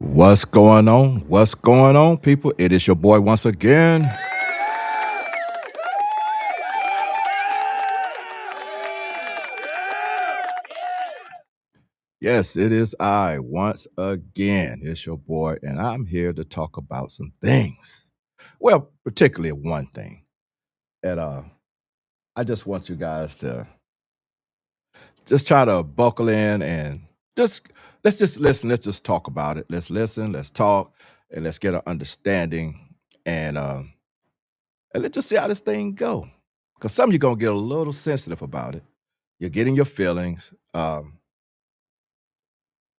What's going on? What's going on, people? It is your boy once again. Yes, it is I once again. It's your boy, and I'm here to talk about some things. Well, particularly one thing. And I just want you guys to just try to buckle in and just let's just listen. Let's just talk about it. Let's listen, let's talk, and let's get an understanding. And let's just see how this thing go. Because some of you gonna get a little sensitive about it. You're getting your feelings. You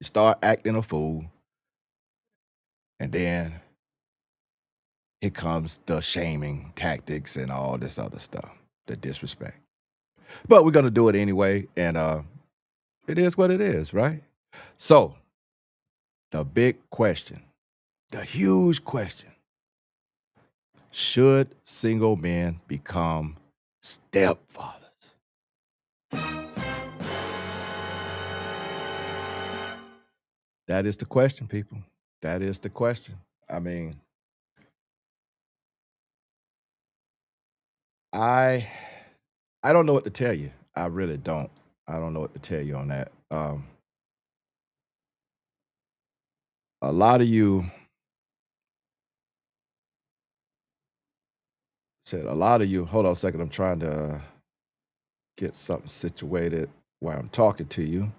start acting a fool, and then here comes the shaming tactics and all this other stuff, the disrespect. But we're gonna do it anyway, and it is what it is, right? So the big question, the huge question: should single men become stepfathers? That is the question, people. That is the question. I mean, I I don't know what to tell you. I really don't. I don't know what to tell you on that. A lot of you said a lot of you. Hold on a second. I'm trying to get something situated while I'm talking to you.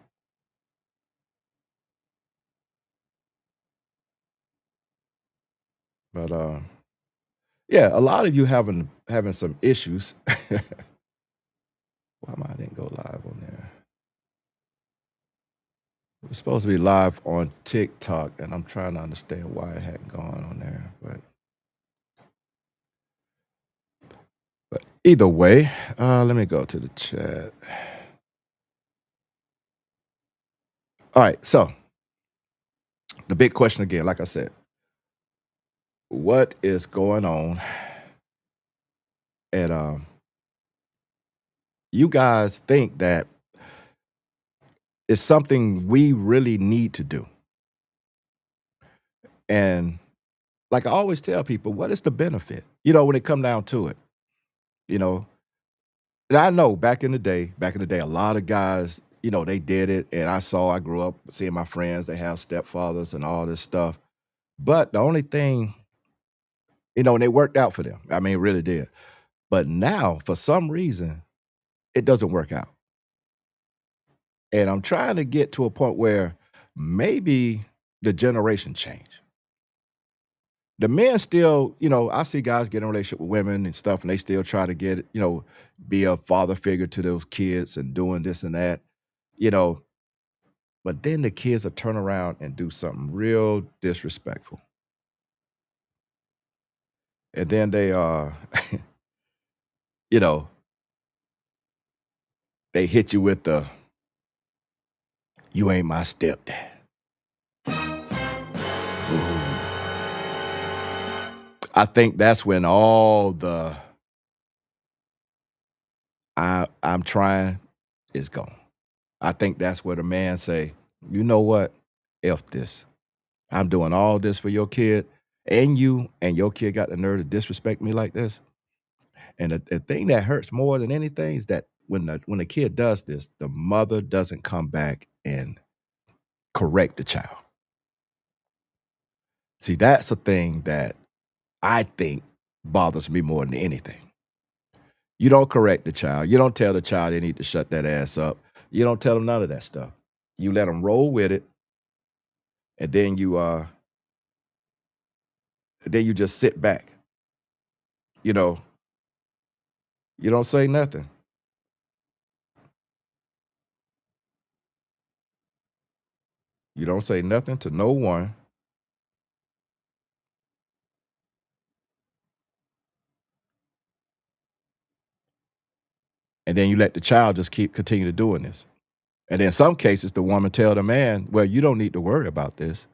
But yeah, a lot of you having some issues. Why am I didn't go live on there? We're supposed to be live on TikTok, and I'm trying to understand why it hadn't gone on there. But either way, let me go to the chat. All right, so the big question again, like I said, what is going on? And you guys think that it's something we really need to do. And like I always tell people, what is the benefit? When it come down to it, you know. And I know back in the day, a lot of guys, they did it. And I grew up seeing my friends, they have stepfathers and all this stuff. But the only thing, and they worked out for them. I mean, it really did. But now, for some reason, it doesn't work out. And I'm trying to get to a point where maybe the generation change. The men still, I see guys get in a relationship with women and stuff, and they still try to get, be a father figure to those kids and doing this and that, you know. But then the kids will turn around and do something real disrespectful. And then they you know, they hit you with the you ain't my stepdad. Ooh. I think that's when all the I'm trying is gone. I think that's where the man say, you know what? F this. I'm doing all this for your kid and your kid got the nerve to disrespect me like this. And the thing that hurts more than anything is that when the kid does this, the mother doesn't come back and correct the child. See, that's a thing that I think bothers me more than anything. You don't correct the child. You don't tell the child they need to shut that ass up. You don't tell them none of that stuff. You let them roll with it, and then you just sit back. You know, you don't say nothing. You don't say nothing to no one, and then you let the child just keep continue to doing this. And in some cases, the woman tell the man, "Well, you don't need to worry about this.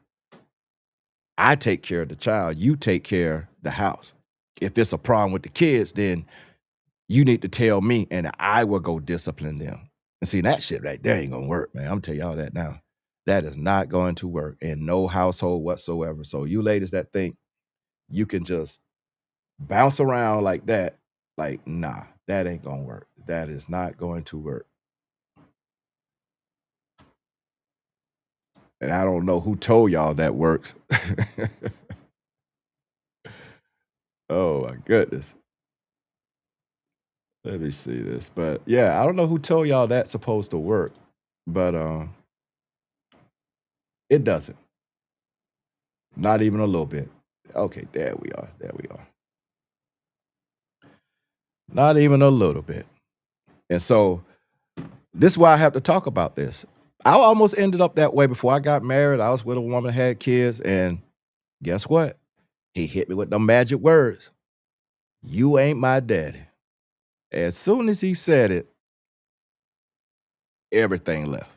I take care of the child. You take care of the house. If it's a problem with the kids, then you need to tell me, and I will go discipline them." And see that shit right there ain't gonna work, man. I'm tell y'all that now. That is not going to work in no household whatsoever. So you ladies that think you can just bounce around like that, like, nah, that ain't gonna work. That is not going to work. And I don't know who told y'all that works. Oh my goodness. Let me see this. But yeah, I don't know who told y'all that's supposed to work, but it doesn't. Not even a little bit. Okay, there we are. There we are. Not even a little bit. And so this is why I have to talk about this. I almost ended up that way before I got married. I was with a woman, had kids, and guess what? He hit me with the magic words. You ain't my daddy. As soon as he said it, everything left.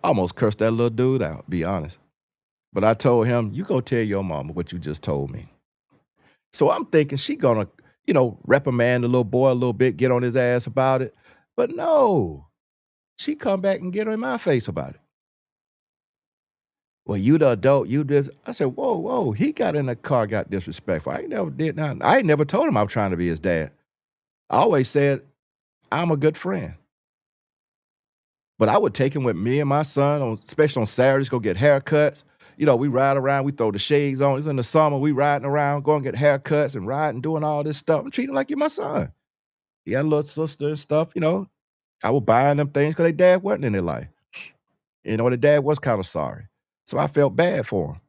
I almost cursed that little dude out, be honest. But I told him, you go tell your mama what you just told me. So I'm thinking she gonna, reprimand the little boy a little bit, get on his ass about it. But no, she come back and get in my face about it. Well, you the adult, you this. I said, whoa, he got in the car, got disrespectful. I ain't never did nothing. I ain't never told him I'm trying to be his dad. I always said, I'm a good friend. But I would take him with me and my son, especially on Saturdays, go get haircuts. We ride around, we throw the shades on. It's in the summer, we riding around, going to get haircuts and riding, doing all this stuff. I'm treating him like you're my son. He had a little sister and stuff, I was buying them things because their dad wasn't in their life. The dad was kind of sorry. So I felt bad for him.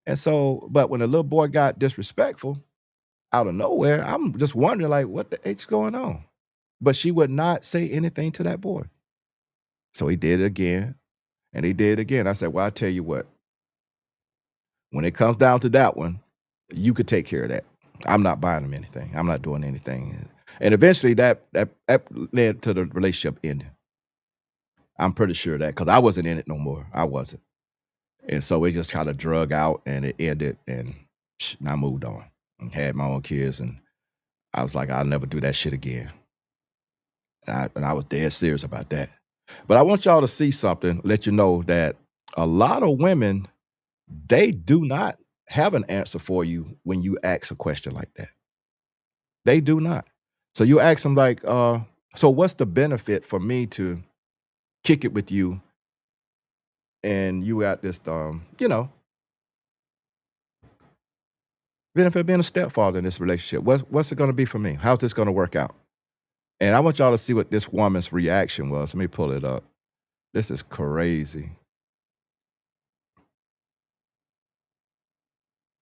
And so, but when the little boy got disrespectful out of nowhere, I'm just wondering, like, what the H going on? But she would not say anything to that boy. So he did it again, and he did it again. I said, well, I tell you what, when it comes down to that one, you could take care of that. I'm not buying him anything. I'm not doing anything. And eventually that led to the relationship ending. I'm pretty sure that, because I wasn't in it no more. I wasn't. And so it just kind of drug out and it ended, and I moved on and had my own kids. And I was like, I'll never do that shit again. And I was dead serious about that. But I want y'all to see something, let you know that a lot of women, they do not have an answer for you when you ask a question like that. They do not. So you ask them like, so what's the benefit for me to kick it with you? And you got this, benefit of being a stepfather in this relationship. What's it going to be for me? How's this going to work out? And I want y'all to see what this woman's reaction was. Let me pull it up. This is crazy.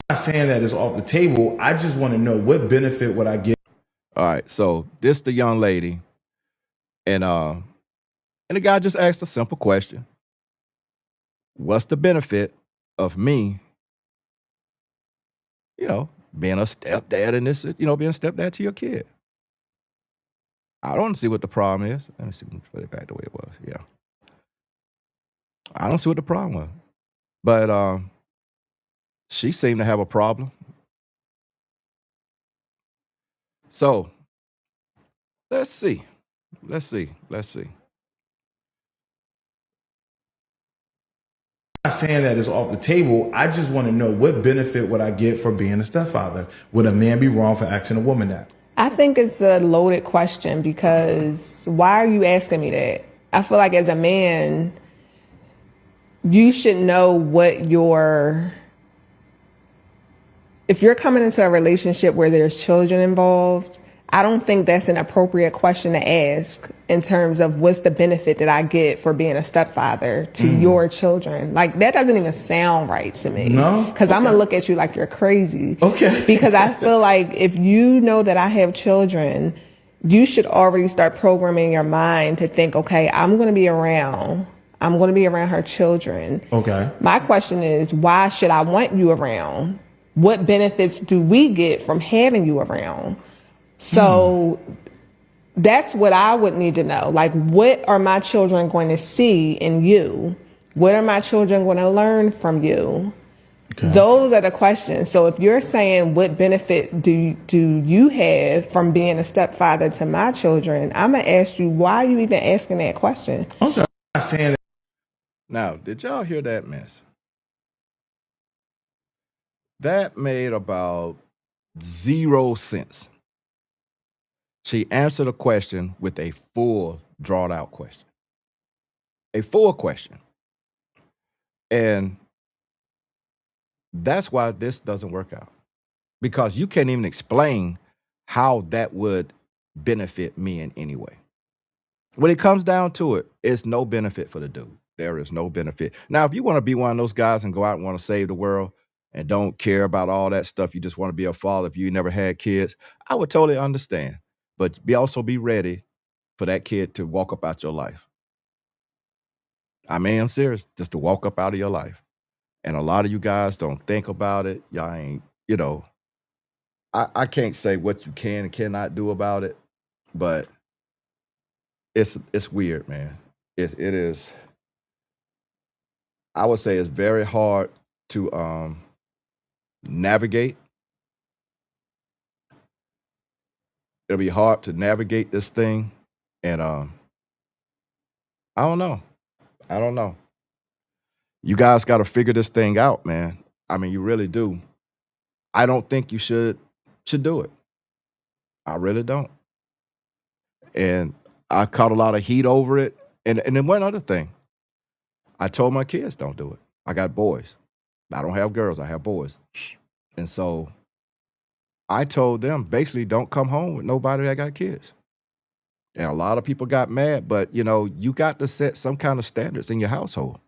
I'm not saying that it's off the table. I just want to know what benefit would I get. All right, so this the young lady, and the guy just asked a simple question. What's the benefit of me, being a stepdad in this, being a stepdad to your kid? I don't see what the problem is. Let me see, put it back the way it was. Yeah. I don't see what the problem was. But she seemed to have a problem. So let's see. I'm not saying that it's off the table. I just want to know what benefit would I get for being a stepfather? Would a man be wrong for asking a woman that? I think it's a loaded question, because why are you asking me that? I feel like as a man, you should know what if you're coming into a relationship where there's children involved, I don't think that's an appropriate question to ask in terms of what's the benefit that I get for being a stepfather to your children. Like, that doesn't even sound right to me. No? Because I'm going to look at you like you're crazy. Okay. Because I feel like if you know that I have children, you should already start programming your mind to think, okay, I'm going to be around her children. Okay. My question is, why should I want you around? What benefits do we get from having you around? So that's what I would need to know. Like, what are my children going to see in you? What are my children going to learn from you? Okay. Those are the questions. So if you're saying what benefit do you have from being a stepfather to my children, I'm going to ask you, why are you even asking that question? Okay. I'm not saying that Now, did y'all hear that mess? That made about 0 sense. She answered a question with a full drawn out question, a full question. And that's why this doesn't work out because you can't even explain how that would benefit me in any way. When it comes down to it, it's no benefit for the dude. There is no benefit. Now, if you want to be one of those guys and go out and want to save the world and don't care about all that stuff, you just want to be a father if you never had kids, I would totally understand. But also be ready for that kid to walk up out your life. I mean, I'm serious, just to walk up out of your life. And a lot of you guys don't think about it. Y'all ain't, I can't say what you can and cannot do about it, but it's weird, man. It is. I would say it's very hard to navigate. It'll be hard to navigate this thing, and I don't know. I don't know. You guys got to figure this thing out, man. I mean, you really do. I don't think you should do it. I really don't. And I caught a lot of heat over it. And then one other thing, I told my kids don't do it. I got boys. I don't have girls. I have boys. And so I told them basically don't come home with nobody that got kids. And a lot of people got mad, but you got to set some kind of standards in your household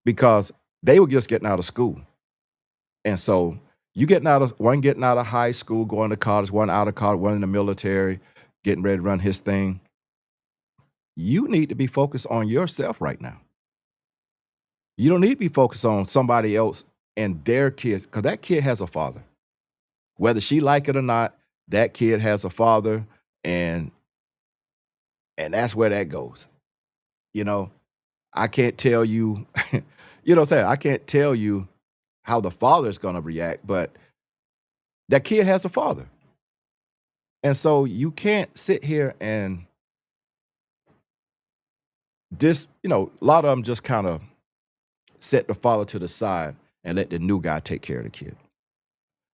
because they were just getting out of school. And so you getting out of high school, going to college, one out of college, one in the military, getting ready to run his thing. You need to be focused on yourself right now. You don't need to be focused on somebody else and their kids, because that kid has a father. Whether she like it or not, that kid has a father, and that's where that goes. You know, I can't tell you, you know what I'm saying? I can't tell you how the father is gonna react, but that kid has a father. And so you can't sit here and a lot of them just kind of set the father to the side and let the new guy take care of the kid.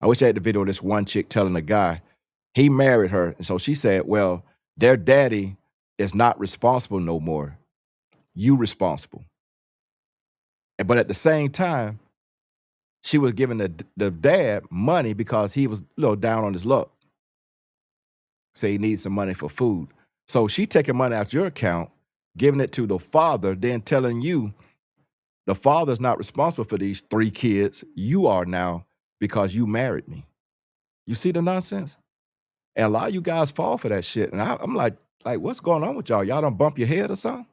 I wish I had the video of this one chick telling the guy he married her. And so she said, well, their daddy is not responsible no more. You responsible. But at the same time, she was giving the dad money because he was down on his luck. Say he needs some money for food. So she taking money out your account, giving it to the father, then telling you the father's not responsible for these 3 kids. You are now because you married me. You see the nonsense? And a lot of you guys fall for that shit. And I'm like, what's going on with y'all? Y'all don't bump your head or something?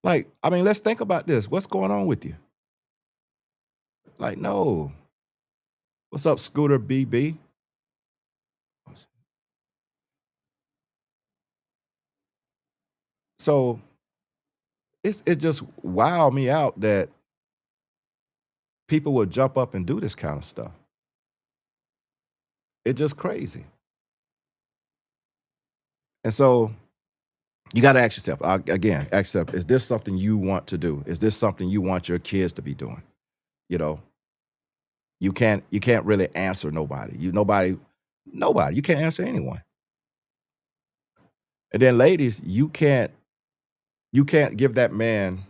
Like, I mean, let's think about this. What's going on with you? Like, no. What's up, Scooter BB? So it just wowed me out that people would jump up and do this kind of stuff. It's just crazy. And so you got to ask yourself, again, ask yourself, is this something you want to do? Is this something you want your kids to be doing? You know, you can't really answer nobody. Nobody, you can't answer anyone. And then ladies, you can't give that man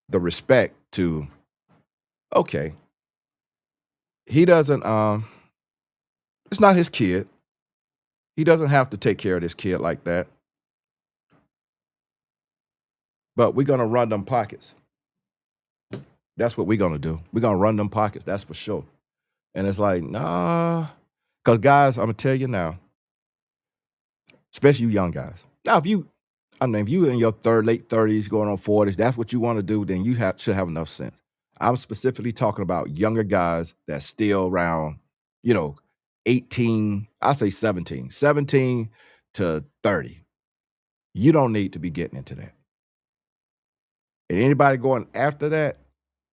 the respect to, okay, he doesn't it's not his kid. He doesn't have to take care of this kid like that. But we're gonna run them pockets. That's what we're gonna do. We're gonna run them pockets, that's for sure. And it's like, nah. Because guys, I'm gonna tell you now, especially you young guys. Now, if you in your late 30s, going on 40s, that's what you want to do, then you should have enough sense. I'm specifically talking about younger guys that's still around, you know, 18, I say 17 to 30. You don't need to be getting into that. And anybody going after that,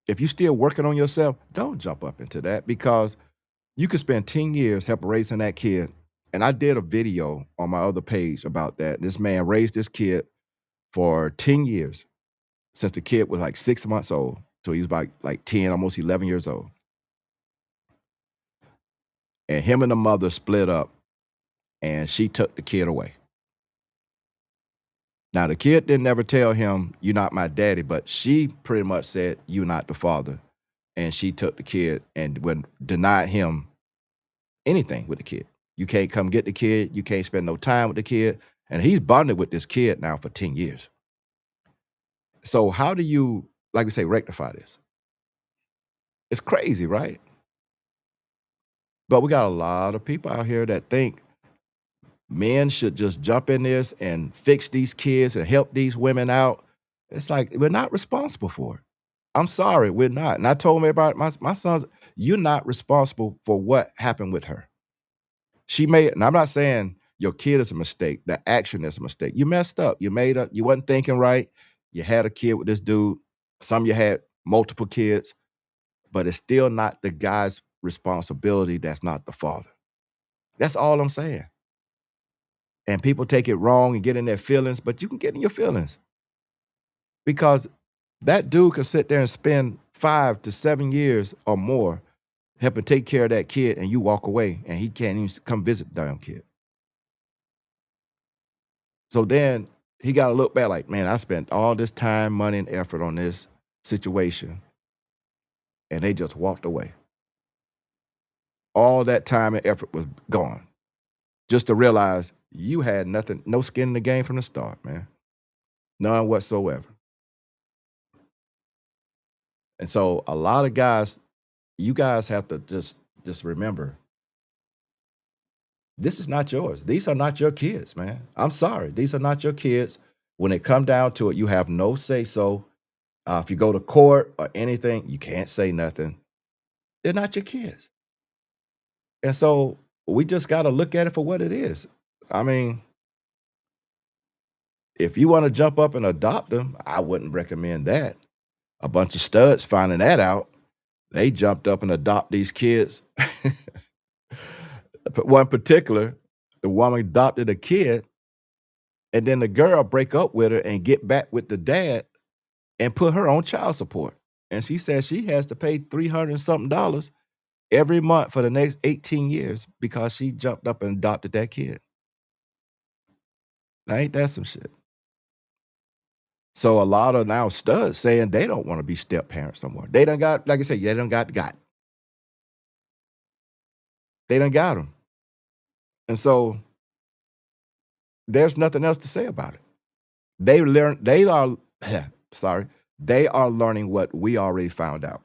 if you're still working on yourself, don't jump up into that because you could spend 10 years helping raising that kid. And I did a video on my other page about that. This man raised this kid for 10 years since the kid was like 6 months old. So he was about like 10, almost 11 years old. And him and the mother split up and she took the kid away. Now, the kid didn't ever tell him, "You're not my daddy," but she pretty much said, "You're not the father." And she took the kid and denied him anything with the kid. You can't come get the kid. You can't spend no time with the kid. And he's bonded with this kid now for 10 years. So how do you, like we say, rectify this? It's crazy, right? But we got a lot of people out here that think men should just jump in this and fix these kids and help these women out. It's like, we're not responsible for it. I'm sorry, we're not. And I told everybody, my sons, you're not responsible for what happened with her. She made, and I'm not saying your kid is a mistake. The action is a mistake. You messed up. You made up. You wasn't thinking right. You had a kid with this dude. Some of you had multiple kids, but it's still not the guy's responsibility. That's not the father. That's all I'm saying. And people take it wrong and get in their feelings, but you can get in your feelings because that dude can sit there and spend 5 to 7 years or more helping take care of that kid, and you walk away and he can't even come visit the damn kid. So then he got to look back like, man, I spent all this time, money, and effort on this situation, and they just walked away. All that time and effort was gone just to realize you had nothing, no skin in the game from the start, man. None whatsoever. And so a lot of guys, you guys have to just remember, this is not yours. These are not your kids, man. I'm sorry. These are not your kids. When it come down to it, you have no say so. If you go to court or anything, you can't say nothing. They're not your kids. And so we just got to look at it for what it is. I mean, if you want to jump up and adopt them, I wouldn't recommend that. A bunch of studs finding that out, they jumped up and adopt these kids. But one particular, the woman adopted a kid, and then the girl break up with her and get back with the dad and put her on child support. And she says she has to pay 300 and something dollars every month for the next 18 years because she jumped up and adopted that kid. Now, ain't that some shit? So a lot of now studs saying they don't want to be step parents no more. They done got, like I said, they done got. They done got them. And so there's nothing else to say about it. They are, sorry, they are learning what we already found out,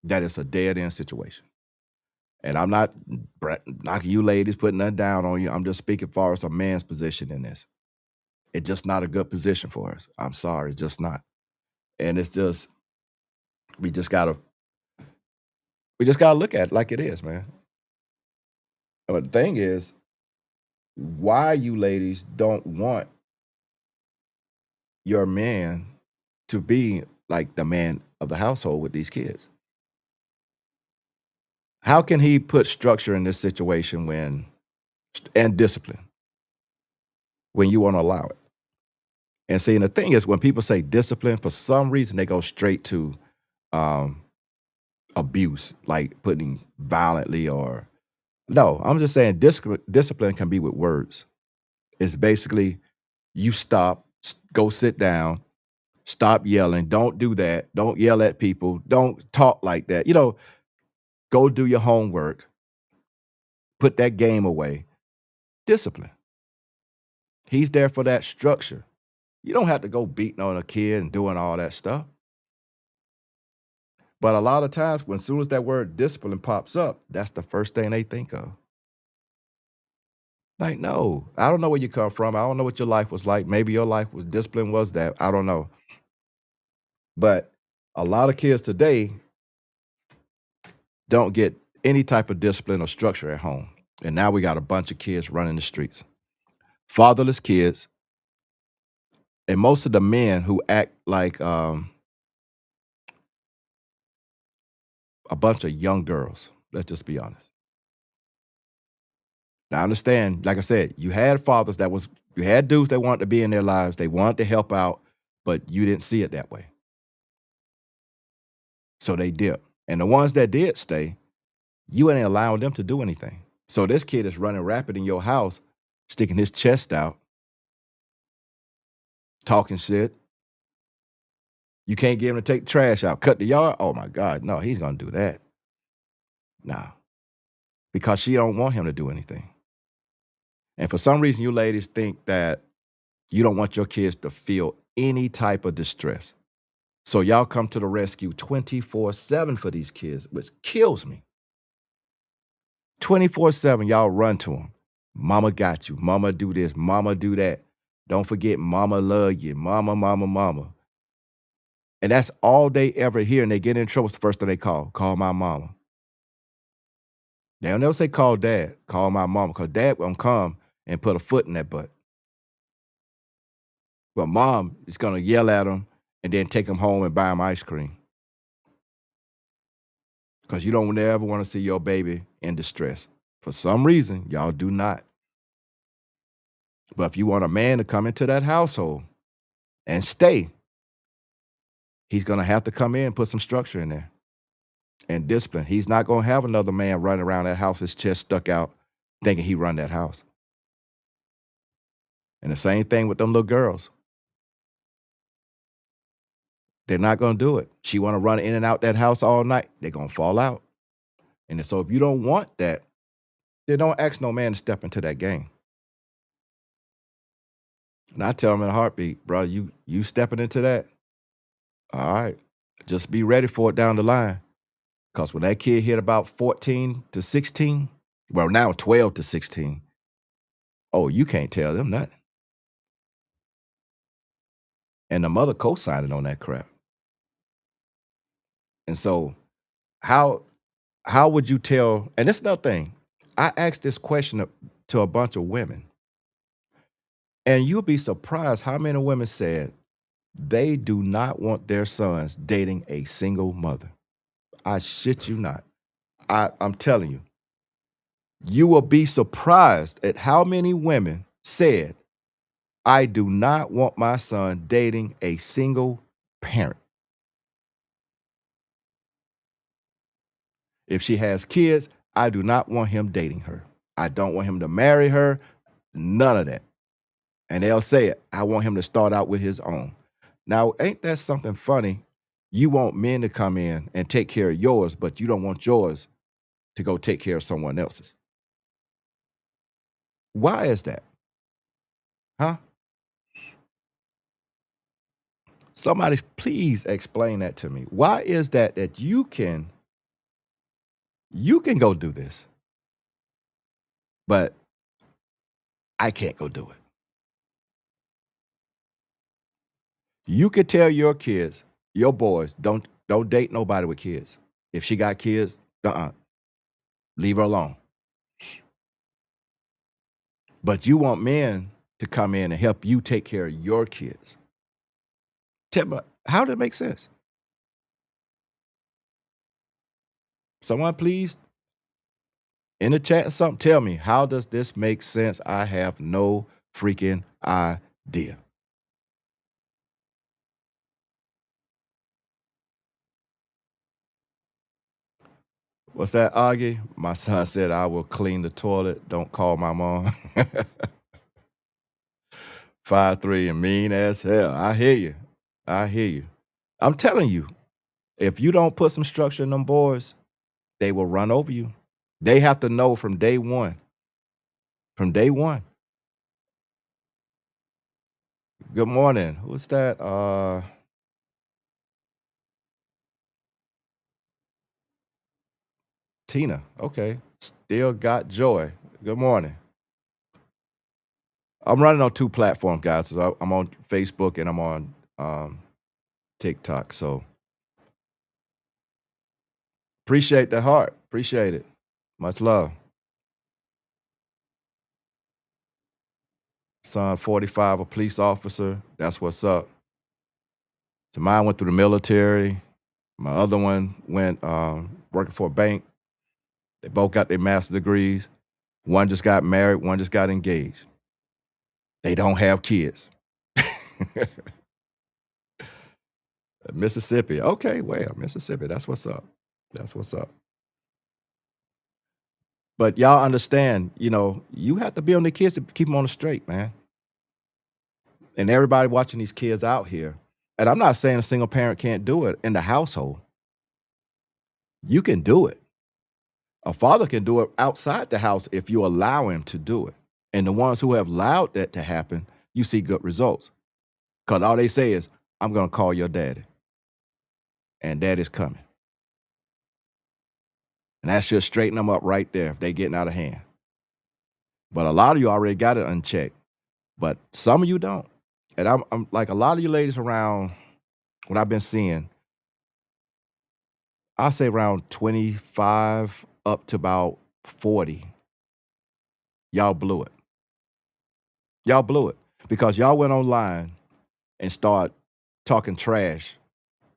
that it's a dead end situation. And I'm not knocking you ladies, putting nothing down on you. I'm just speaking far as a man's position in this. It's just not a good position for us. I'm sorry, it's just not. And it's just, we just gotta look at it like it is, man. But the thing is, why you ladies don't want your man to be like the man of the household with these kids? How can he put structure in this situation and discipline when you won't allow it? And see, and the thing is, when people say discipline, for some reason they go straight to um, abuse, like putting violently or no. I'm just saying discipline can be with words. It's basically you stop, go sit down, stop yelling, don't do that, don't yell at people, don't talk like that. Go do your homework, put that game away. Discipline. He's there for that structure. You don't have to go beating on a kid and doing all that stuff. But a lot of times, when soon as that word discipline pops up, that's the first thing they think of. Like, no, I don't know where you come from. I don't know what your life was like. Maybe your life was discipline was that. I don't know. But a lot of kids today don't get any type of discipline or structure at home. And now we got a bunch of kids running the streets. Fatherless kids. And most of the men who act like a bunch of young girls. Let's just be honest. Now, I understand, like I said, you had fathers that was You had dudes that wanted to be in their lives, they wanted to help out, but you didn't see it that way. So they dipped. And the ones that did stay, you ain't allowing them to do anything. So this kid is running rapid in your house, sticking his chest out, talking shit. You can't get him to take the trash out, cut the yard. Oh my God, no, he's gonna do that. Nah, because she don't want him to do anything. And for some reason, you ladies think that you don't want your kids to feel any type of distress. So y'all come to the rescue 24/7 for these kids, which kills me. 24/7, y'all run to them. Mama got you. Mama do this. Mama do that. Don't forget, mama love you. Mama, mama, mama. And that's all they ever hear. And they get in trouble. It's the first thing they call my mama. They'll never say call dad, call my mama, because dad gonna come and put a foot in that butt. But mom is gonna yell at them and then take them home and buy them ice cream. Because you don't ever want to see your baby in distress. For some reason, y'all do not. But if you want a man to come into that household and stay, he's gonna have to come in and put some structure in there and discipline. He's not gonna have another man running around that house, his chest stuck out, thinking he run that house. And the same thing with them little girls. They're not gonna do it. She wanna run in and out that house all night. They're gonna fall out. And so if you don't want that, then don't ask no man to step into that game. And I tell them in a heartbeat, bro, you stepping into that, all right, just be ready for it down the line. Because when that kid hit about 14 to 16, well, now 12 to 16, oh, you can't tell them nothing. And the mother co-signing on that crap. And so how would you tell, and this is another thing, I asked this question to a bunch of women, and you'll be surprised how many women said they do not want their sons dating a single mother. I shit you not. I'm telling you, you will be surprised at how many women said, I do not want my son dating a single parent. If she has kids, I do not want him dating her. I don't want him to marry her. None of that. And they'll say it. I want him to start out with his own. Now, ain't that something funny? You want men to come in and take care of yours, but you don't want yours to go take care of someone else's. Why is that? Huh? Somebody please explain that to me. Why is that you can go do this, but I can't go do it? You could tell your kids, your boys, don't date nobody with kids. If she got kids, leave her alone. But you want men to come in and help you take care of your kids. Tell me, how does it make sense? Someone please, in the chat or something, tell me, how does this make sense? I have no freaking idea. What's that, Augie? My son said, I will clean the toilet. Don't call my mom. 5'3" and mean as hell. I hear you. I hear you. I'm telling you, if you don't put some structure in them boys, they will run over you. They have to know from day one. From day one. Good morning. Who's that? Tina. Okay. Still got joy. Good morning. I'm running on two platforms, guys. So I'm on Facebook and I'm on TikTok. So appreciate the heart. Appreciate it. Much love. Son 45, a police officer. That's what's up. So mine went through the military. My other one went working for a bank. They both got their master's degrees. One just got married. One just got engaged. They don't have kids. Mississippi. Okay, well, Mississippi. That's what's up. That's what's up. But y'all understand, you have to be on the kids to keep them on the straight, man. And everybody watching these kids out here, and I'm not saying a single parent can't do it in the household. You can do it. A father can do it outside the house if you allow him to do it. And the ones who have allowed that to happen, you see good results. Because all they say is, I'm going to call your daddy. And daddy's coming. And that should straighten them up right there if they getting out of hand. But a lot of you already got it unchecked. But some of you don't. And I'm like a lot of you ladies around, what I've been seeing, I'll say around 25 up to about 40, y'all blew it. Y'all blew it because y'all went online and start talking trash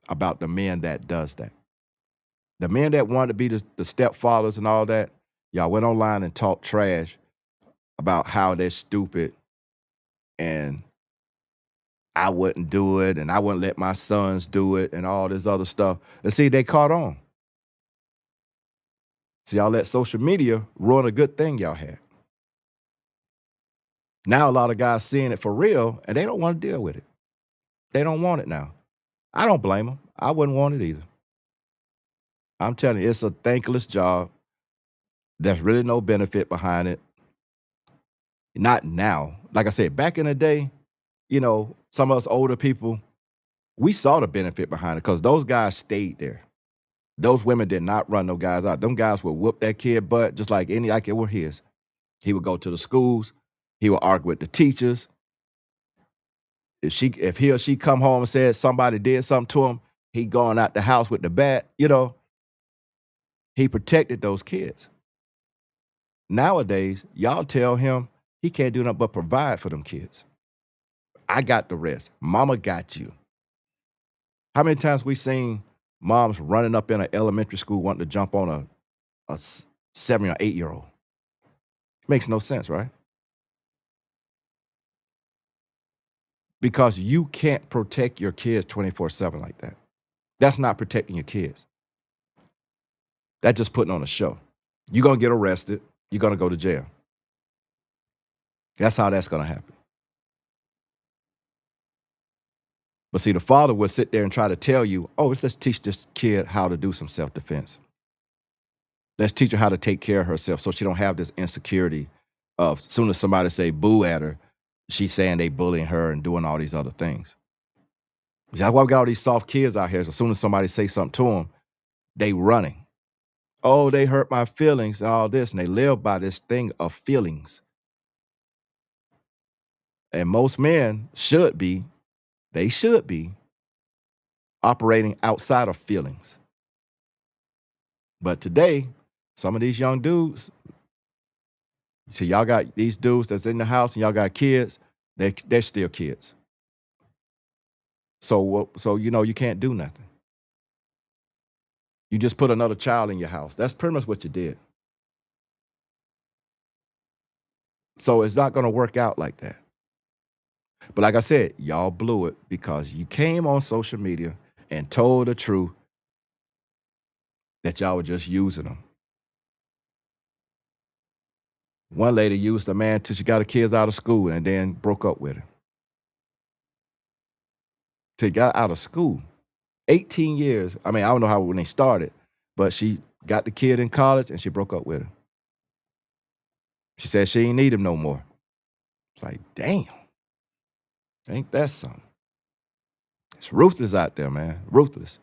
about the men that does that. The men that wanted to be the stepfathers and all that, y'all went online and talked trash about how they're stupid and I wouldn't do it and I wouldn't let my sons do it and all this other stuff. And see, they caught on. So y'all let social media ruin a good thing y'all had. Now a lot of guys seeing it for real and they don't want to deal with it. They don't want it now. I don't blame them. I wouldn't want it either. I'm telling you, it's a thankless job. There's really no benefit behind it. Not now. Like I said, back in the day, some of us older people, we saw the benefit behind it because those guys stayed there. Those women did not run no guys out. Them guys would whoop that kid butt just like it were his. He would go to the schools. He would argue with the teachers. If he or she come home and said somebody did something to him, he going out the house with the bat, he protected those kids. Nowadays, y'all tell him he can't do nothing but provide for them kids. I got the rest. Mama got you. How many times we seen moms running up in an elementary school wanting to jump on a 7 or 8-year-old? Makes no sense, right? Because you can't protect your kids 24/7 like that. That's not protecting your kids. That's just putting on a show. You're going to get arrested. You're going to go to jail. That's how that's going to happen. But see, the father would sit there and try to tell you, oh, let's teach this kid how to do some self-defense. Let's teach her how to take care of herself so she don't have this insecurity of as soon as somebody say boo at her, she's saying they bullying her and doing all these other things. See, that's why we got all these soft kids out here. So as soon as somebody say something to them, they running. Oh, they hurt my feelings and all this. And they live by this thing of feelings. And most men should be operating outside of feelings. But today, some of these young dudes, see, y'all got these dudes that's in the house and y'all got kids, they're still kids. So you can't do nothing. You just put another child in your house. That's pretty much what you did. So it's not going to work out like that. But like I said, y'all blew it because you came on social media and told the truth that y'all were just using them. One lady used a man till she got her kids out of school and then broke up with her. Till he got out of school. 18 years. I mean, I don't know how when they started, but she got the kid in college and she broke up with him. She said she ain't need him no more. It's like, damn. Ain't that something? It's ruthless out there, man. Ruthless.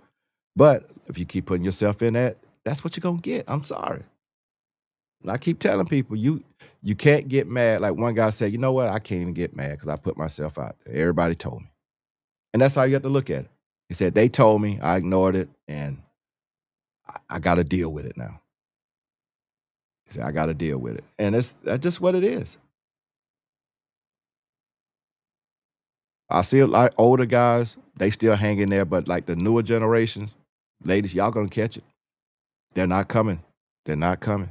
But if you keep putting yourself in that, that's what you're going to get. I'm sorry. And I keep telling people, you can't get mad. Like one guy said, you know what? I can't even get mad because I put myself out there. Everybody told me. And that's how you have to look at it. He said, they told me, I ignored it, and I got to deal with it now. He said, I got to deal with it. And that's just what it is. I see a lot older guys, they still hang in there, but like the newer generations, ladies, y'all going to catch it. They're not coming. They're not coming.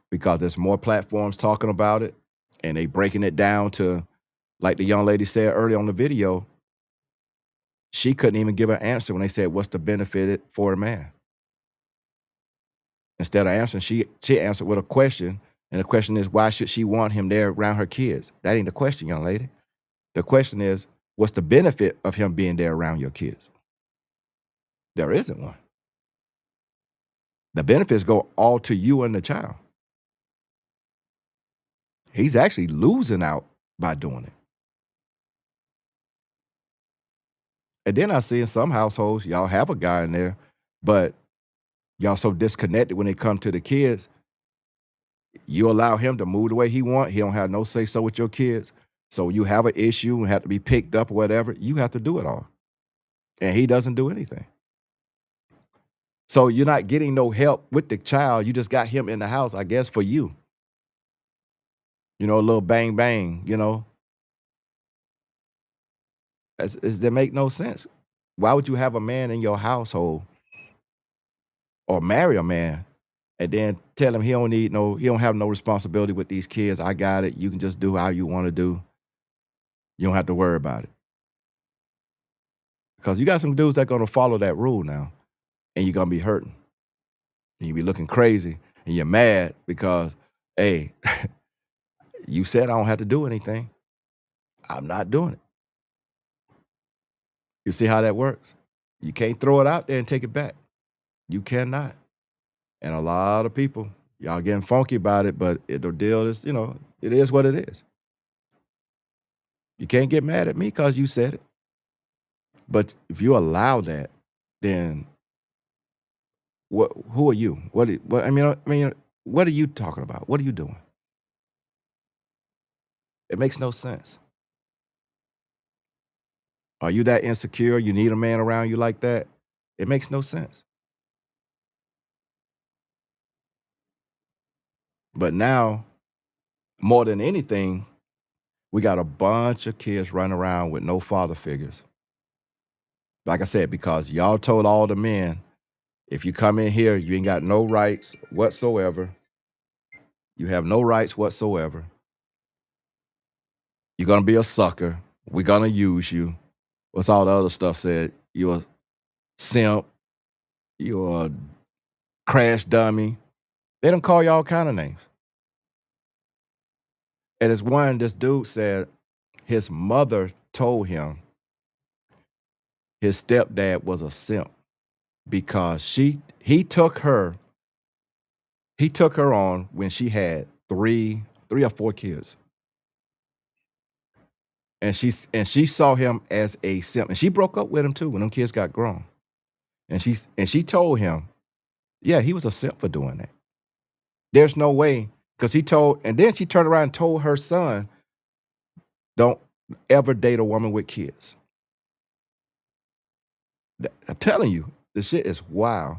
Because there's more platforms talking about it, and they breaking it down to Like the young lady said earlier on the video, she couldn't even give an answer when they said, "What's the benefit for a man?" Instead of answering, she answered with a question, and the question is, why should she want him there around her kids? That ain't the question, young lady. The question is, what's the benefit of him being there around your kids? There isn't one. The benefits go all to you and the child. He's actually losing out by doing it. And then I see in some households, y'all have a guy in there, but y'all so disconnected when it comes to the kids. You allow him to move the way he want. He don't have no say so with your kids. So you have an issue and have to be picked up or whatever. You have to do it all, and he doesn't do anything. So you're not getting no help with the child. You just got him in the house, I guess, for you. You know, a little bang bang. You know, that make no sense. Why would you have a man in your household or marry a man and then tell him he don't have no responsibility with these kids? I got it. You can just do how you want to do. You don't have to worry about it. Because you got some dudes that gonna follow that rule now, and you're gonna be hurting. And you be looking crazy and you're mad because, hey, you said I don't have to do anything. I'm not doing it. You see how that works? You can't throw it out there and take it back. You cannot. And a lot of people, y'all getting funky about it, but the deal is, it is what it is. You can't get mad at me because you said it. But if you allow that, then who are you? What are you talking about? What are you doing? It makes no sense. Are you that insecure? You need a man around you like that? It makes no sense. But now, more than anything, we got a bunch of kids running around with no father figures. Like I said, because y'all told all the men, if you come in here, you ain't got no rights whatsoever. You have no rights whatsoever. You're gonna be a sucker. We're gonna use you. What's all the other stuff said? You're a simp. You're a crash dummy. They don't call you all kind of names. And this dude said his mother told him his stepdad was a simp because he took her on when she had three or four kids. And she saw him as a simp. And she broke up with him too when them kids got grown. And she told him, yeah, he was a simp for doing that. There's no way. Because and then she turned around and told her son, don't ever date a woman with kids. I'm telling you, this shit is wild.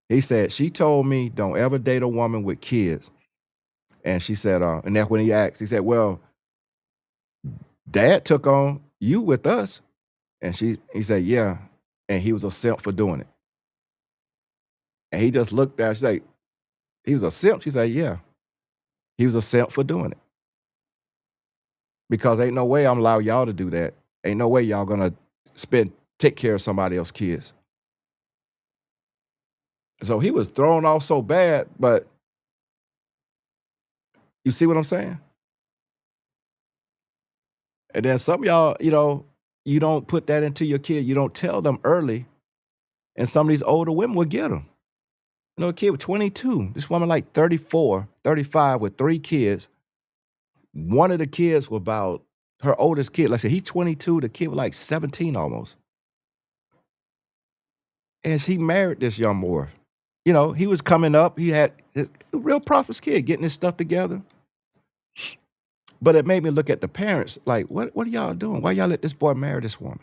He said, she told me, don't ever date a woman with kids. And she said, and that's when he asked, he said, well, Dad took on you with us. And he said, yeah. And he was a simp for doing it. And he just looked at her, she said, he was a simp? She said, yeah. He was a simp for doing it. Because ain't no way I'm allow y'all to do that. Ain't no way y'all gonna take care of somebody else's kids. So he was thrown off so bad, but you see what I'm saying? And then some of y'all, you don't put that into your kid. You don't tell them early. And some of these older women will get them. A kid with 22, this woman like 34, 35 with 3 kids. One of the kids was about her oldest kid. Like I said, he's 22, the kid was like 17 almost. And she married this young boy. He was coming up. He had a real prosperous kid getting his stuff together. But it made me look at the parents like, what are y'all doing? Why y'all let this boy marry this woman?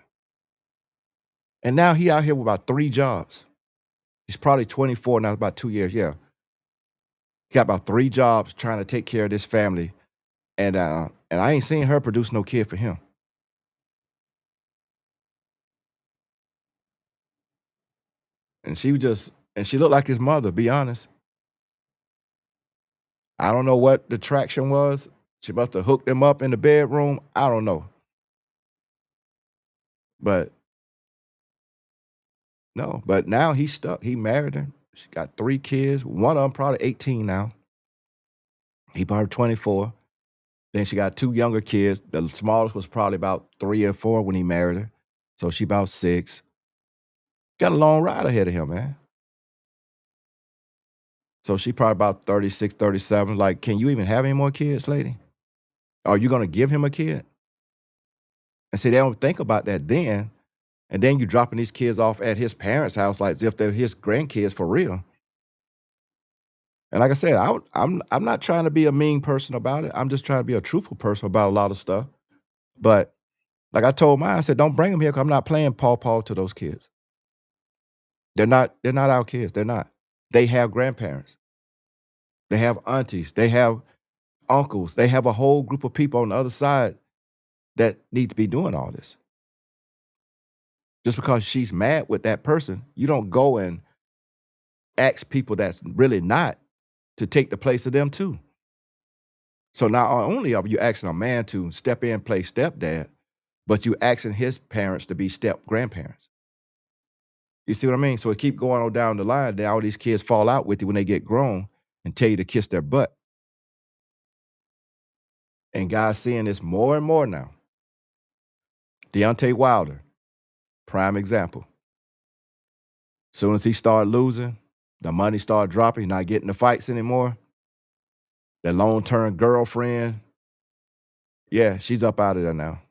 And now he out here with about 3 jobs. He's probably 24 now, about 2 years, yeah. He got about 3 jobs trying to take care of this family. And I ain't seen her produce no kid for him. And she looked like his mother, be honest. I don't know what the traction was. She must have hooked him up in the bedroom. I don't know. But no, but now he's stuck. He married her. She got 3 kids. One of them probably 18 now. He probably 24. Then she got 2 younger kids. The smallest was probably about 3 or 4 when he married her. So she about 6. Got a long ride ahead of him, man. So she probably about 36, 37. Like, can you even have any more kids, lady? Are you gonna give him a kid? And see, they don't think about that then. And then you dropping these kids off at his parents' house like as if they're his grandkids for real. And like I said, I'm not trying to be a mean person about it. I'm just trying to be a truthful person about a lot of stuff. But like I told mine, I said, don't bring them here because I'm not playing paw to those kids. They're not our kids. They're not. They have grandparents. They have aunties. They have uncles. They have a whole group of people on the other side that need to be doing all this. Just because she's mad with that person, you don't go and ask people that's really not to take the place of them too. So not only are you asking a man to step in and play stepdad, but you asking his parents to be step grandparents. You see what I mean? So it keep going on down the line. Then all these kids fall out with you when they get grown and tell you to kiss their butt. And guys seeing this more and more now. Deontay Wilder, prime example. Soon as he started losing, the money started dropping, he's not getting the fights anymore. That long-term girlfriend, yeah, she's up out of there now.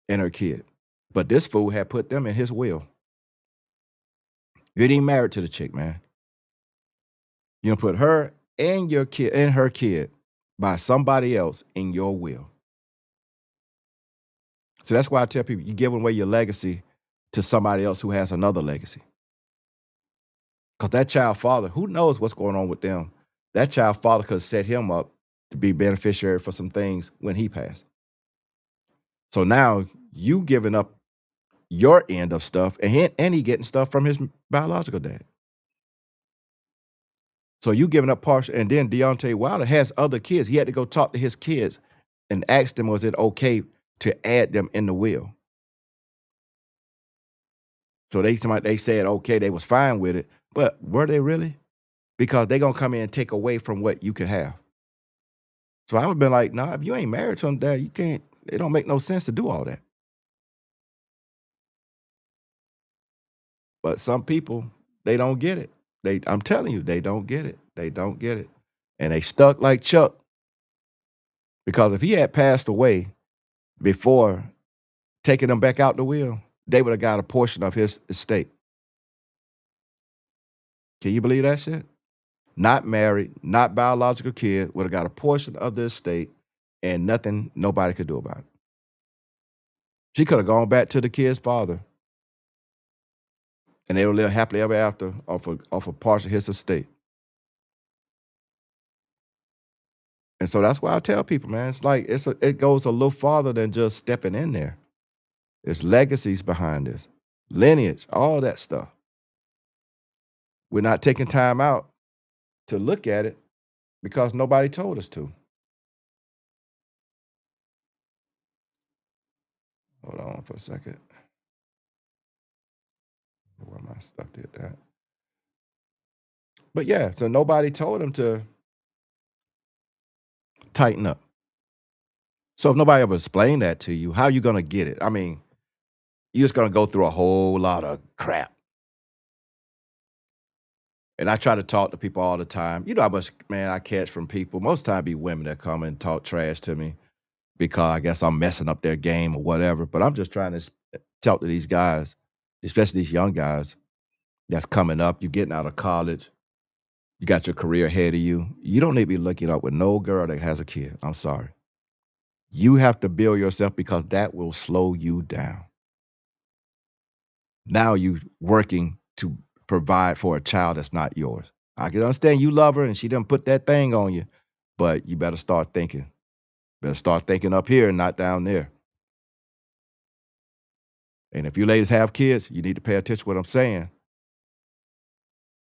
And her kid. But this fool had put them in his will. You ain't even married to the chick, man. You gonna put her and your kid and her kid by somebody else in your will. So that's why I tell people, you're giving away your legacy to somebody else who has another legacy. Because that child father, who knows what's going on with them? That child father could set him up to be beneficiary for some things when he passed. So now you giving up your end of stuff, and he getting stuff from his biological dad. So you giving up partial, and then Deontay Wilder has other kids. He had to go talk to his kids and ask them, was it okay to add them in the will? So they said okay, they was fine with it, but were they really? Because they gonna come in and take away from what you could have. So I would have been like, nah, if you ain't married to him, dad, you can't. It don't make no sense to do all that. But some people, they don't get it. I'm telling you, they don't get it. They don't get it. And they stuck like Chuck. Because if he had passed away before taking them back out the will, they would have got a portion of his estate. Can you believe that shit? Not married, not biological kid, would have got a portion of the estate and nothing nobody could do about it. She could have gone back to the kid's father and they would live happily ever after off a part of his estate. And so that's why I tell people, man, it's like it goes a little farther than just stepping in there. There's legacies behind this, lineage, all that stuff. We're not taking time out to look at it because nobody told us to. Hold on for a second. Where my stuff did that. But yeah, so nobody told them to tighten up. So if nobody ever explained that to you, how are you going to get it? I mean, you're just going to go through a whole lot of crap. And I try to talk to people all the time. You know how much, man, I catch from people. Most of the time be women that come and talk trash to me because I guess I'm messing up their game or whatever. But I'm just trying to talk to these guys, especially these young guys that's coming up. You're getting out of college. You got your career ahead of you. You don't need to be looking up with no girl that has a kid. I'm sorry. You have to build yourself because that will slow you down. Now you working to provide for a child that's not yours. I can understand you love her and she didn't put that thing on you, but you better start thinking. Better start thinking up here and not down there. And if you ladies have kids, you need to pay attention to what I'm saying.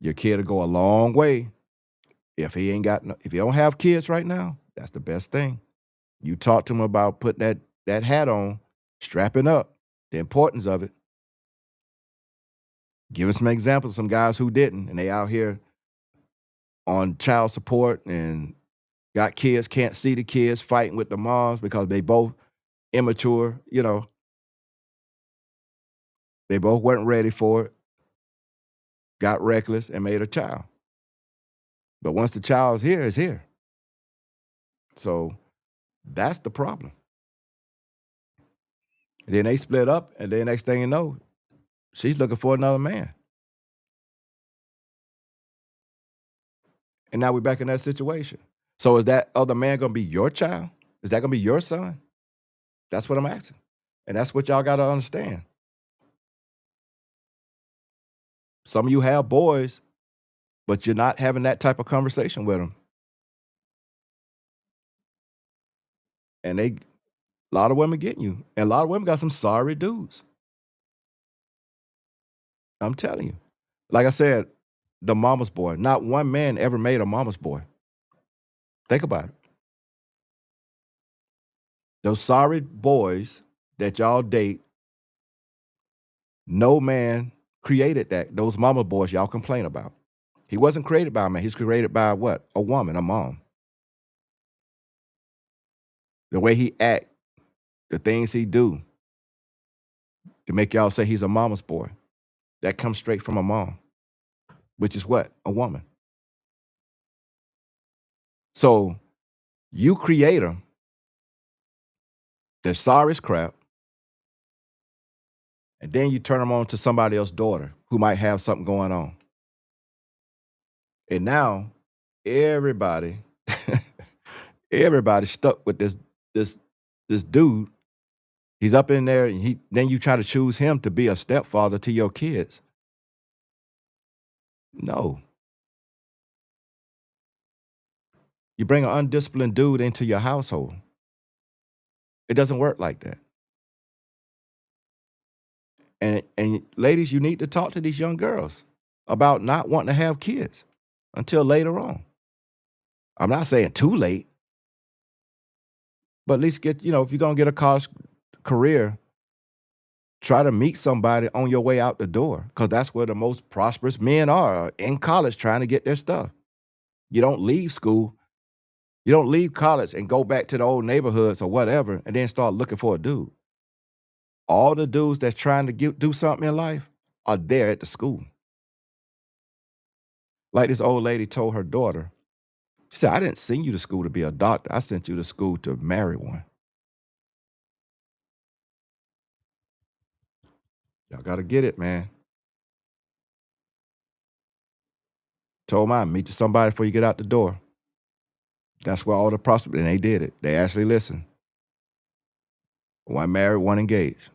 Your kid will go a long way. If he don't have kids right now, that's the best thing. You talk to him about putting that hat on, strapping up, the importance of it. Give us some examples of some guys who didn't, and they out here on child support and got kids, can't see the kids, fighting with the moms because they both immature, they both weren't ready for it, got reckless and made a child. But once the child's here, it's here. So that's the problem. And then they split up, and then next thing you know, she's looking for another man. And now we're back in that situation. So is that other man gonna be your child? Is that gonna be your son? That's what I'm asking. And that's what y'all gotta understand. Some of you have boys, but you're not having that type of conversation with them. And a lot of women getting you. And a lot of women got some sorry dudes. I'm telling you. Like I said, the mama's boy. Not one man ever made a mama's boy. Think about it. Those sorry boys that y'all date, no man created that. Those mama boys y'all complain about. He wasn't created by a man. He's created by what? A woman, a mom. The way he act, the things he do to make y'all say he's a mama's boy, that comes straight from a mom, which is what? A woman. So you create them. They're sorry as crap. And then you turn them on to somebody else's daughter who might have something going on. And now everybody, everybody's stuck with this dude. He's up in there, and then you try to choose him to be a stepfather to your kids. No. You bring an undisciplined dude into your household. It doesn't work like that. And ladies, you need to talk to these young girls about not wanting to have kids until later on. I'm not saying too late, but at least get, if you're going to get a college career, try to meet somebody on your way out the door, because that's where the most prosperous men are, in college trying to get their stuff. You don't leave school. You don't leave college and go back to the old neighborhoods or whatever and then start looking for a dude. All the dudes that's trying to do something in life are there at the school. Like this old lady told her daughter, she said, I didn't send you to school to be a doctor. I sent you to school to marry one. Y'all got to get it, man. Told mine, meet somebody before you get out the door. That's where all the prosperity, and they did it. They actually listened. One married, one engaged.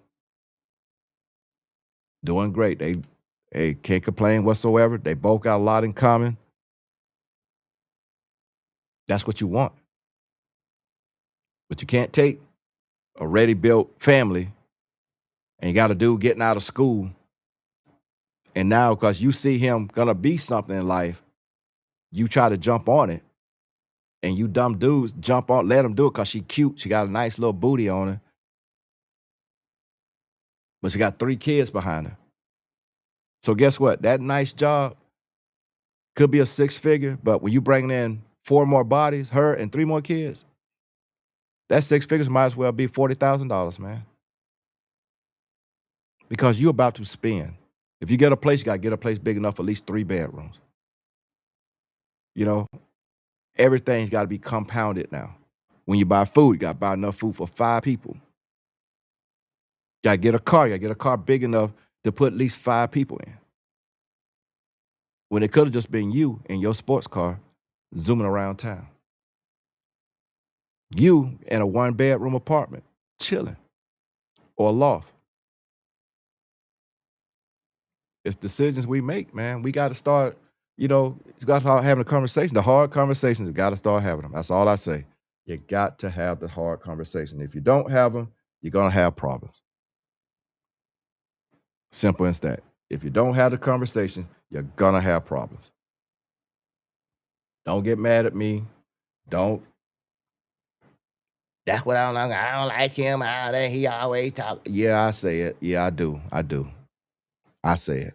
Doing great. They can't complain whatsoever. They both got a lot in common. That's what you want. But you can't take a ready built family and you got a dude getting out of school. And now, because you see him gonna be something in life, you try to jump on it. And you dumb dudes jump on, let him do it because she cute. She got a nice little booty on her. But she got 3 kids behind her. So guess what? That nice job could be a 6-figure, but when you bring in 4 more bodies, her and 3 more kids, that 6 figures might as well be $40,000, man. Because you're about to spend. If you get a place, you got to get a place big enough for at least 3 bedrooms. Everything's got to be compounded now. When you buy food, you got to buy enough food for 5 people. You got to get a car. You got to get a car big enough to put at least 5 people in. When it could have just been you in your sports car zooming around town. You in a 1-bedroom apartment, chilling, or a loft. It's decisions we make, man. We got to start, you got to start having a conversation. The hard conversations, you got to start having them. That's all I say. You got to have the hard conversation. If you don't have them, you're going to have problems. Simple as that. If you don't have the conversation, you're going to have problems. Don't get mad at me. Don't. That's what I don't like him. How that he always talk. Yeah, I say it. Yeah, I do. I say it.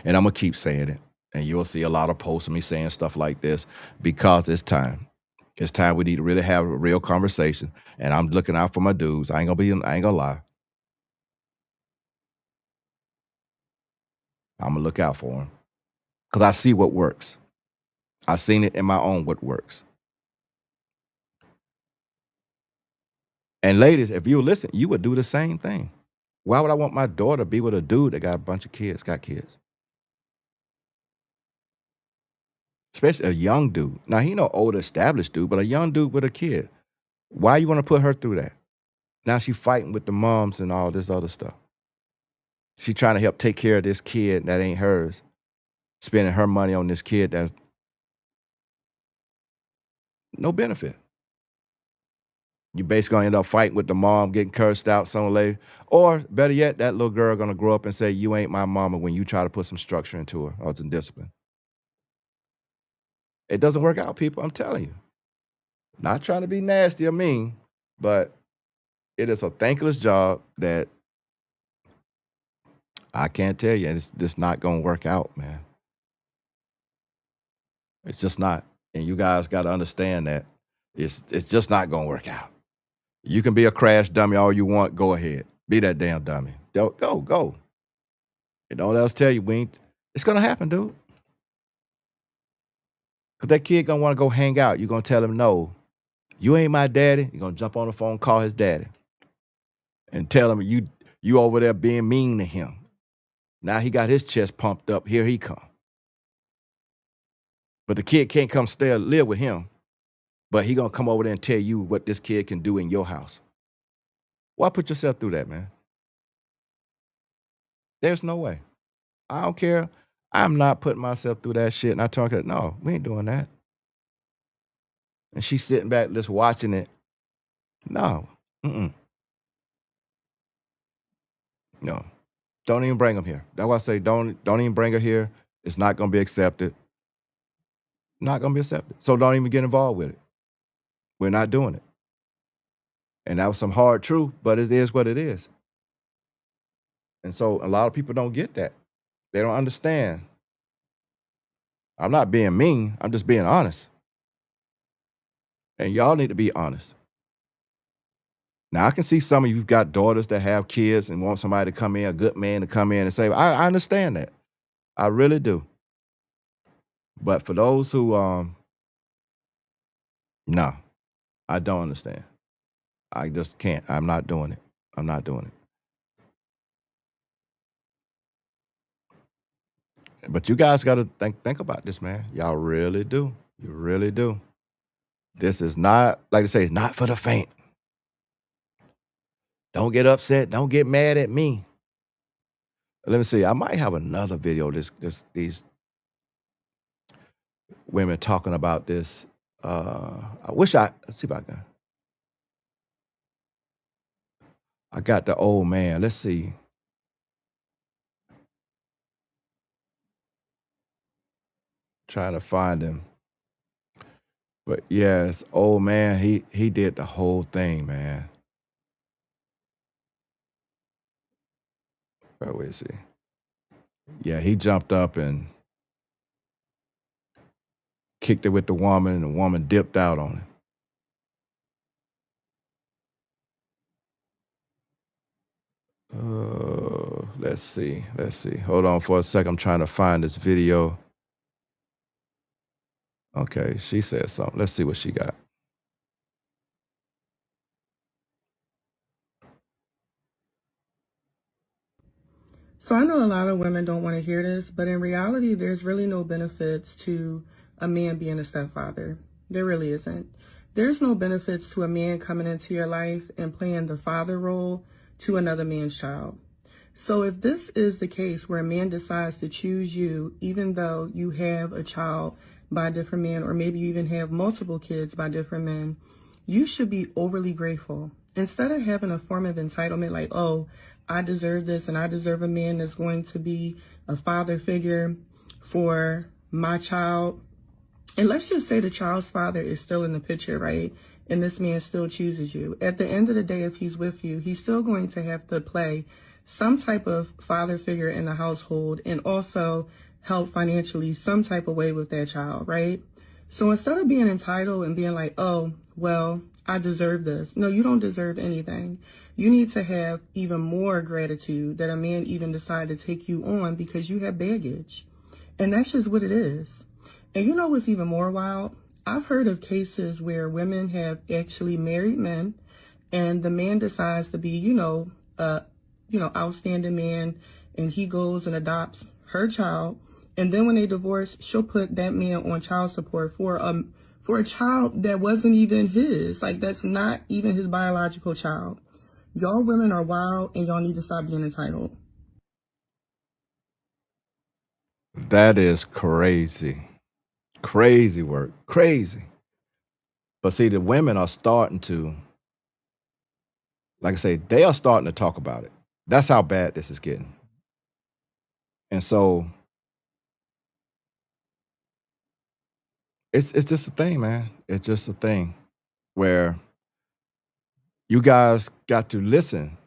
And I'm gonna keep saying it. And you'll see a lot of posts of me saying stuff like this because it's time. It's time we need to really have a real conversation. And I'm looking out for my dudes. I ain't gonna lie. I'm gonna look out for them. Because I see what works. I've seen it in my own what works. And ladies, if you listen, you would do the same thing. Why would I want my daughter to be with a dude that got a bunch of kids, got kids? Especially a young dude. Now, he no older established dude, but a young dude with a kid. Why you want to put her through that? Now she fighting with the moms and all this other stuff. She trying to help take care of this kid that ain't hers, spending her money on this kid that's no benefit. You basically gonna end up fighting with the mom, getting cursed out sooner or later. Or better yet, that little girl gonna grow up and say, you ain't my mama when you try to put some structure into her or some discipline. It doesn't work out, people, I'm telling you. Not trying to be nasty or mean, but it is a thankless job that I can't tell you, it's just not gonna work out, man. It's just not. And you guys gotta understand that it's just not gonna work out. You can be a crash dummy all you want, go ahead. Be that damn dummy. Go. And don't let us tell you, it's gonna happen, dude. Cause that kid gonna wanna go hang out. You're gonna tell him, no, you ain't my daddy. You're gonna jump on the phone, call his daddy, and tell him you over there being mean to him. Now he got his chest pumped up. Here he come. But the kid can't come live with him. But he gonna come over there and tell you what this kid can do in your house. Why put yourself through that, man? There's no way. I don't care. I'm not putting myself through that shit. And I told her, no, we ain't doing that. And she's sitting back just watching it. No. No. Don't even bring them here. That's why I say don't even bring her here. It's not gonna be accepted. Not gonna be accepted. So don't even get involved with it. We're not doing it. And that was some hard truth, but it is what it is. And so a lot of people don't get that. They don't understand. I'm not being mean. I'm just being honest. And y'all need to be honest. Now, I can see some of you've got daughters that have kids and want somebody to come in, a good man to come in and say, I understand that. I really do. But for those who, no, I don't understand. I just can't. I'm not doing it. I'm not doing it. But you guys got to think about this, man. Y'all really do. You really do. This is not, like I say, it's not for the faint. Don't get upset. Don't get mad at me. Let me see. I might have another video. These women talking about this. Let's see if I can. I got the old man. Let's see. Trying to find him. But yes, old man, he did the whole thing, man. Where is he? Yeah, he jumped up and kicked it with the woman, and the woman dipped out on him. Let's see. Hold on for a second. I'm trying to find this video. Okay, she said something. Let's see what she got. So I know a lot of women don't want to hear this, but in reality, there's really no benefits to a man being a stepfather. There really isn't. There's no benefits to a man coming into your life and playing the father role to another man's child. So if this is the case where a man decides to choose you, even though you have a child by a different man, or maybe you even have multiple kids by different men, you should be overly grateful. Instead of having a form of entitlement like, oh, I deserve this and I deserve a man that's going to be a father figure for my child. And let's just say the child's father is still in the picture, right? and this man still chooses you. At the end of the day, if he's with you, he's still going to have to play some type of father figure in the household and also help financially some type of way with that child, right? So instead of being entitled and being like, oh, well, I deserve this. No, you don't deserve anything. You need to have even more gratitude that a man even decided to take you on because you have baggage. And that's just what it is. And you know what's even more wild? I've heard of cases where women have actually married men and the man decides to be, outstanding man, and he goes and adopts her child. And then when they divorce, she'll put that man on child support for a child that wasn't even his. Like, that's not even his biological child. Y'all women are wild, and y'all need to stop being entitled. That is crazy. Crazy work. Crazy. But see, the women are starting to, like I say, they are starting to talk about it. That's how bad this is getting. And so it's just a thing, man. It's just a thing where you guys got to listen.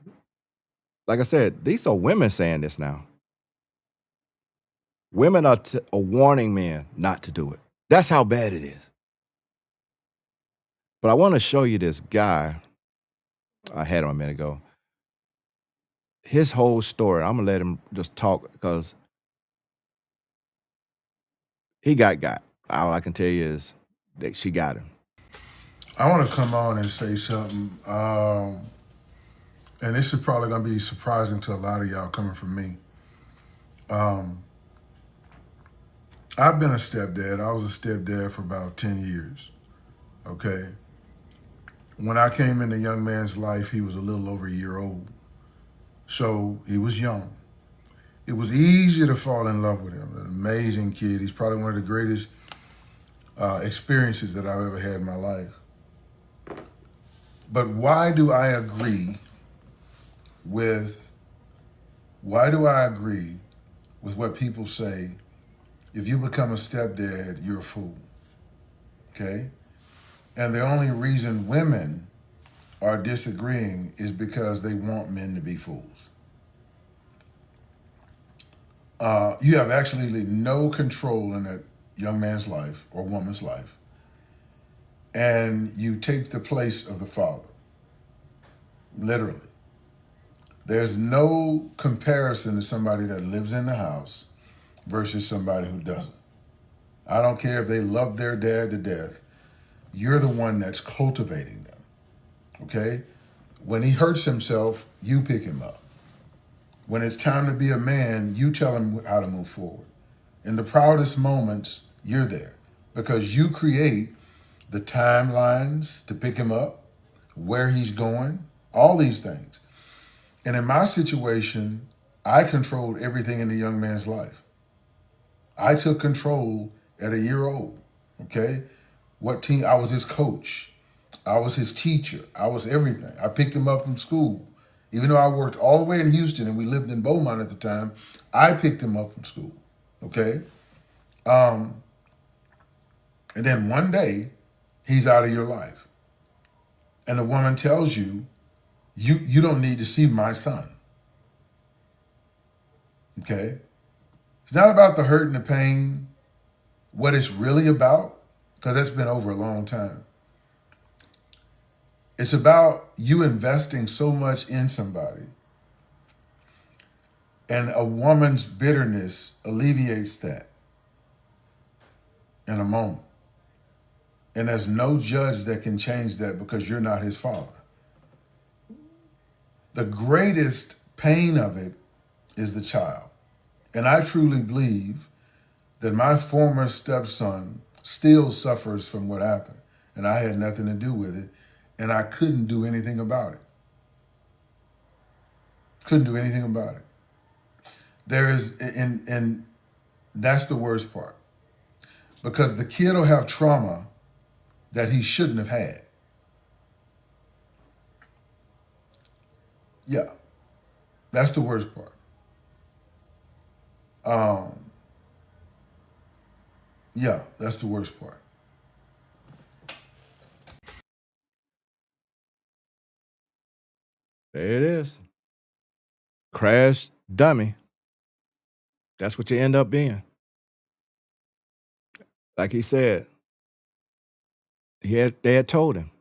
Like I said, these are women saying this now. Women are warning men not to do it. That's how bad it is. But I want to show you this guy. I had him a minute ago. His whole story. I'm gonna let him just talk because he got. All I can tell you is that she got him. I want to come on and say something, and this is probably going to be surprising to a lot of y'all coming from me. I've been a stepdad. I was a stepdad for about 10 years, okay? When I came in the young man's life, he was a little over a year old. So he was young. It was easy to fall in love with him. An amazing kid. He's probably one of the greatest experiences that I've ever had in my life. But why do I agree with what people say? If you become a stepdad, you're a fool, okay? And the only reason women are disagreeing is because they want men to be fools. You have absolutely no control in that young man's life or woman's life, and you take the place of the father, literally. There's no comparison to somebody that lives in the house versus somebody who doesn't. I don't care if they love their dad to death. You're the one that's cultivating them, okay? When he hurts himself, you pick him up. When it's time to be a man, you tell him how to move forward. In the proudest moments, you're there because you create the timelines to pick him up, where he's going, all these things. And in my situation, I controlled everything in the young man's life. I took control at a year old, okay? What team? I was his coach. I was his teacher. I was everything. I picked him up from school. Even though I worked all the way in Houston and we lived in Beaumont at the time, I picked him up from school, okay? And then one day, he's out of your life. And the woman tells you, you don't need to see my son, okay? It's not about the hurt and the pain. What it's really about, because that's been over a long time, it's about you investing so much in somebody, and a woman's bitterness alleviates that in a moment. And there's no judge that can change that because you're not his father. The greatest pain of it is the child. And I truly believe that my former stepson still suffers from what happened. And I had nothing to do with it. And I couldn't do anything about it. Couldn't do anything about it. There is, and that's the worst part. Because the kid will have trauma that he shouldn't have had. Yeah, that's the worst part. Yeah, that's the worst part. There it is. Crash dummy. That's what you end up being. Like he said, they had told him.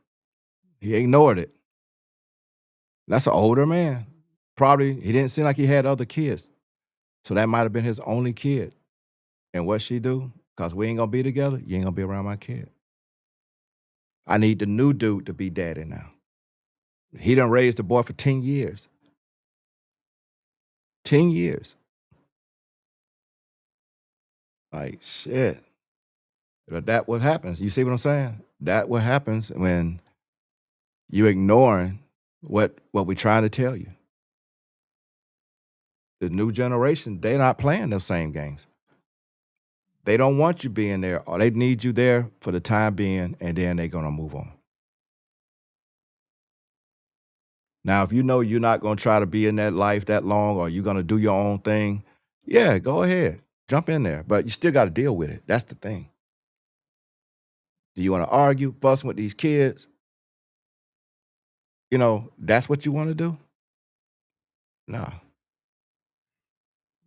He ignored it. That's an older man. Probably he didn't seem like he had other kids. So that might have been his only kid. And what she do? Because we ain't gonna be together, you ain't gonna be around my kid. I need the new dude to be daddy now. He done raised the boy for 10 years. 10 years. Like shit. But that what happens. You see what I'm saying? That what happens when you ignoring what we're trying to tell you. The new generation, they're not playing those same games. They don't want you being there, or they need you there for the time being, and then they're gonna move on. Now, if you know you're not gonna try to be in that life that long, or you're gonna do your own thing, yeah, go ahead, jump in there. But you still got to deal with it. That's the thing. Do you want to argue, fussing with these kids? That's what you want to do? No,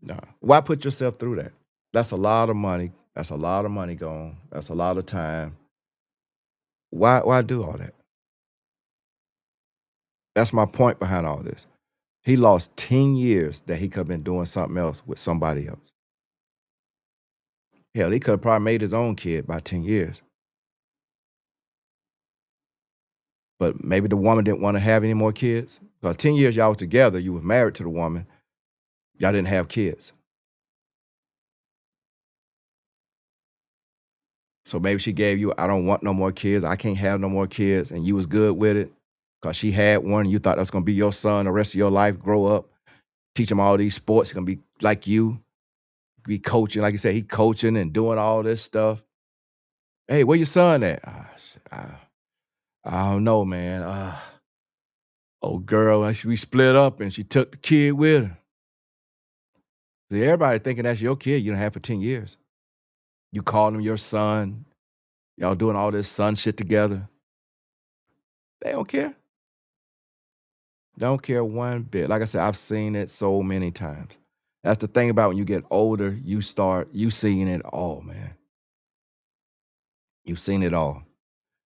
no. Why put yourself through that? That's a lot of money. That's a lot of money gone. That's a lot of time. Why do all that? That's my point behind all this. He lost 10 years that he could have been doing something else with somebody else. Hell, he could have probably made his own kid by 10 years. But maybe the woman didn't want to have any more kids. Because 10 years y'all was together, you was married to the woman, y'all didn't have kids. So maybe she gave you, I don't want no more kids, I can't have no more kids, and you was good with it because she had one, and you thought that's gonna be your son the rest of your life, grow up, teach him all these sports, he's gonna be like you, be coaching, like you said, he coaching and doing all this stuff. Hey, where your son at? I don't know, man. Old girl, we split up and she took the kid with her. See, everybody thinking that's your kid you done had for 10 years. You call him your son. Y'all doing all this son shit together. They don't care. Don't care one bit. Like I said, I've seen it so many times. That's the thing about when you get older, you seeing it all, man. You've seen it all.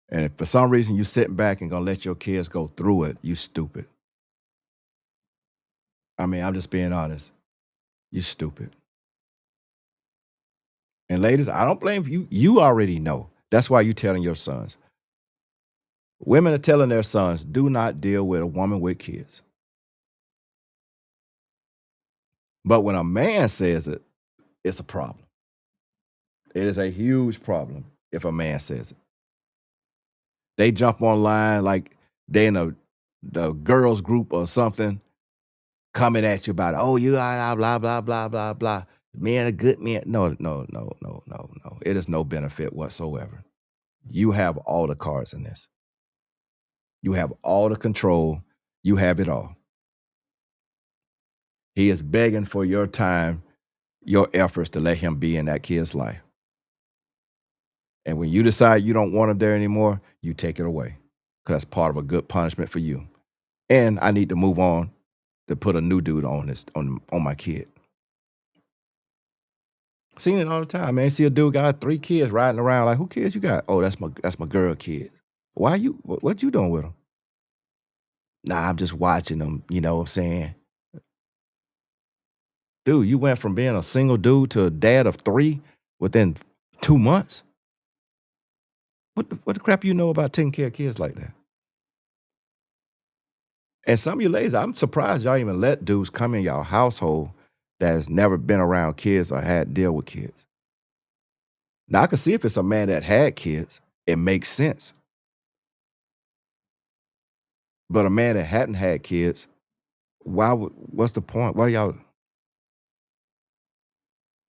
And if for some reason you sitting back and gonna let your kids go through it, you stupid. I mean, I'm just being honest. You stupid. And ladies, I don't blame you. You already know. That's why you telling your sons. Women are telling their sons, do not deal with a woman with kids. But when a man says it, it's a problem. It is a huge problem if a man says it. They jump online like they in the girls group or something, coming at you about, oh, you are blah, blah, blah, blah, blah. Men are good men. No, no, no, no, no, no. It is no benefit whatsoever. You have all the cards in this. You have all the control. You have it all. He is begging for your time, your efforts to let him be in that kid's life. And when you decide you don't want him there anymore, you take it away. Because that's part of a good punishment for you. And I need to move on to put a new dude on my kid. Seen it all the time, man. See a dude got 3 kids riding around like, who kids you got? Oh, that's my girl kid. Why what you doing with them? Nah, I'm just watching them, you know what I'm saying? Dude, you went from being a single dude to a dad of 3 within 2 months? What the crap you know about taking care of kids like that? And some of you ladies, I'm surprised y'all even let dudes come in y'all household that has never been around kids or had to deal with kids. Now, I can see if it's a man that had kids, it makes sense. But a man that hadn't had kids, what's the point? Why y'all,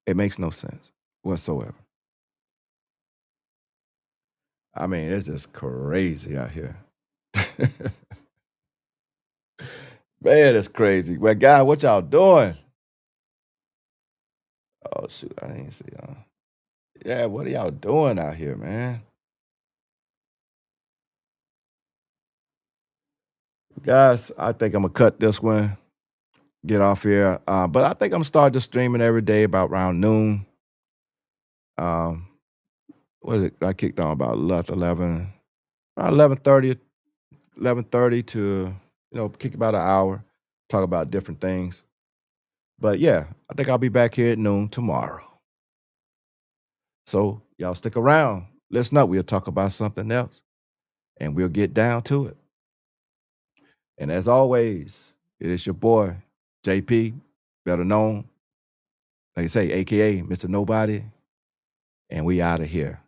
it makes no sense whatsoever. I mean, it's just crazy out here. Man, it's crazy. Well, guy, what y'all doing? Oh, shoot, I didn't see y'all. Yeah, what are y'all doing out here, man? Guys, I think I'm gonna cut this one, get off here. But I think I'm gonna start just streaming every day about around noon. Um, what is it? I kicked on about 11, around 11:30 to kick about an hour, talk about different things. But yeah, I think I'll be back here at noon tomorrow. So y'all stick around. Listen up. We'll talk about something else, and we'll get down to it. And as always, it is your boy JP, better known, like I say, AKA Mr. Nobody, and we out of here.